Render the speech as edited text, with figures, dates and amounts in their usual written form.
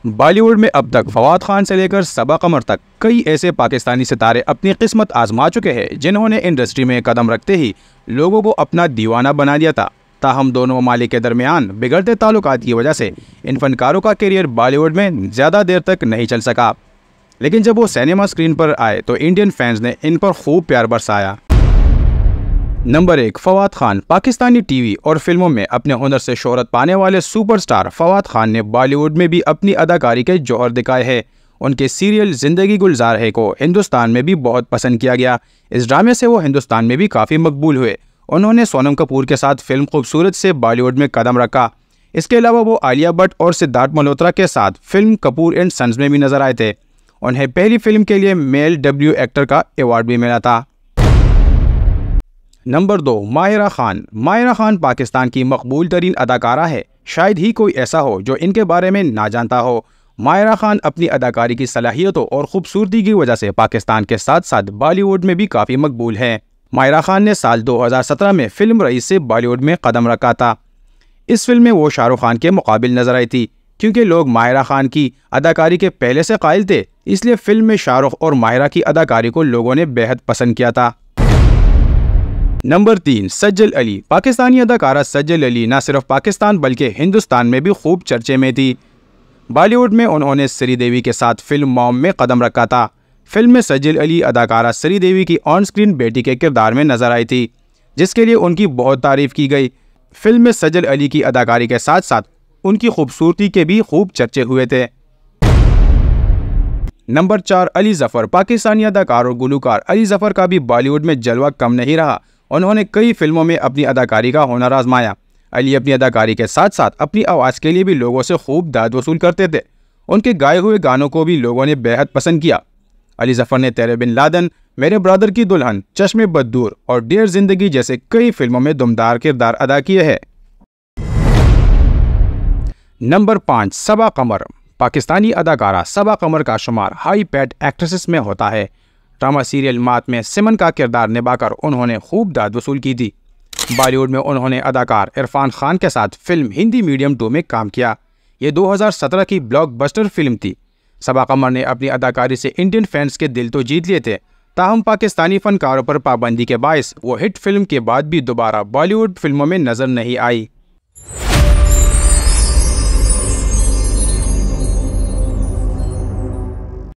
बॉलीवुड में अब तक फवाद खान से लेकर सबा कमर तक कई ऐसे पाकिस्तानी सितारे अपनी किस्मत आजमा चुके हैं जिन्होंने इंडस्ट्री में कदम रखते ही लोगों को अपना दीवाना बना दिया था। ताहम दोनों ममालिक के दरमियान बिगड़ते ताल्लुकात की वजह से इन फनकारों का करियर बॉलीवुड में ज़्यादा देर तक नहीं चल सका, लेकिन जब वो सिनेमा स्क्रीन पर आए तो इंडियन फैंस ने इन पर खूब प्यार बरसाया। नंबर 1, फवाद खान। पाकिस्तानी टीवी और फिल्मों में अपने हुनर से शोहरत पाने वाले सुपरस्टार फवाद खान ने बॉलीवुड में भी अपनी अदाकारी के जौहर दिखाए हैं। उनके सीरियल ज़िंदगी गुलजार है को हिंदुस्तान में भी बहुत पसंद किया गया। इस ड्रामे से वो हिंदुस्तान में भी काफ़ी मकबूल हुए। उन्होंने सोनम कपूर के साथ फिल्म खूबसूरत से बॉलीवुड में कदम रखा। इसके अलावा वो आलिया भट्ट और सिद्धार्थ मल्होत्रा के साथ फिल्म कपूर एंड सन्स में भी नजर आए थे। उन्हें पहली फिल्म के लिए मेल डेब्यू एक्टर का अवार्ड भी मिला था। नंबर 2, माहिरा खान। माहिरा खान पाकिस्तान की मकबूल तरीन अदाकारा है। शायद ही कोई ऐसा हो जो इनके बारे में ना जानता हो। माहिरा खान अपनी अदाकारी की सलाहियतों और खूबसूरती की वजह से पाकिस्तान के साथ साथ बॉलीवुड में भी काफ़ी मकबूल हैं। माहिरा खान ने साल 2017 में फिल्म रईस से बॉलीवुड में कदम रखा था। इस फिल्म में वो शाहरुख खान के मुकाबिल नजर आई थी। क्योंकि लोग माहिरा खान की अदाकारी के पहले से कायल थे, इसलिए फिल्म में शाहरुख और माहिरा की अदाकारी को लोगों ने बेहद पसंद किया था। नंबर 3, सज्जल अली। पाकिस्तानी अदाकारा सज्जल अली न सिर्फ पाकिस्तान बल्कि हिंदुस्तान में भी खूब चर्चे में थी। बॉलीवुड में उन्होंने श्रीदेवी के साथ फिल्म मॉम में कदम रखा था। फिल्म में सज्जल अली अदाकारा श्रीदेवी की ऑन स्क्रीन बेटी के किरदार में नजर आई थी, जिसके लिए उनकी बहुत तारीफ की गई। फिल्म में सज्जल अली की अदाकारी के साथ साथ उनकी खूबसूरती के भी खूब चर्चे हुए थे। नंबर 4, अली जफर। पाकिस्तानी अदाकार और गुलूकार अली जफर का भी बॉलीवुड में जलवा कम नहीं रहा। उन्होंने कई फिल्मों में अपनी अदाकारी का हुनर आजमाया। अली अपनी अदाकारी के साथ साथ अपनी आवाज़ के लिए भी लोगों से खूब दाद वसूल करते थे। उनके गाए हुए गानों को भी लोगों ने बेहद पसंद किया। अली जफर ने तेरे बिन लादन, मेरे ब्रदर की दुल्हन, चश्मे बददूर और डियर जिंदगी जैसे कई फिल्मों में दमदार किरदार अदा किए हैं। नंबर 5, सबा कमर। पाकिस्तानी अदाकारा सबा कमर का शुमार हाई पैड एक्ट्रेसेस में होता है। ड्रामा सीरियल मात में सिमन का किरदार निभाकर उन्होंने खूब दाद वसूल की थी। बॉलीवुड में उन्होंने अदाकार इरफान खान के साथ फिल्म हिंदी मीडियम 2 में काम किया। ये 2017 की ब्लॉकबस्टर फिल्म थी। सबा कमर ने अपनी अदाकारी से इंडियन फैंस के दिल तो जीत लिए थे, ताहम पाकिस्तानी फनकारों पर पाबंदी के बायस वो हिट फिल्म के बाद भी दोबारा बॉलीवुड फिल्मों में नजर नहीं आई।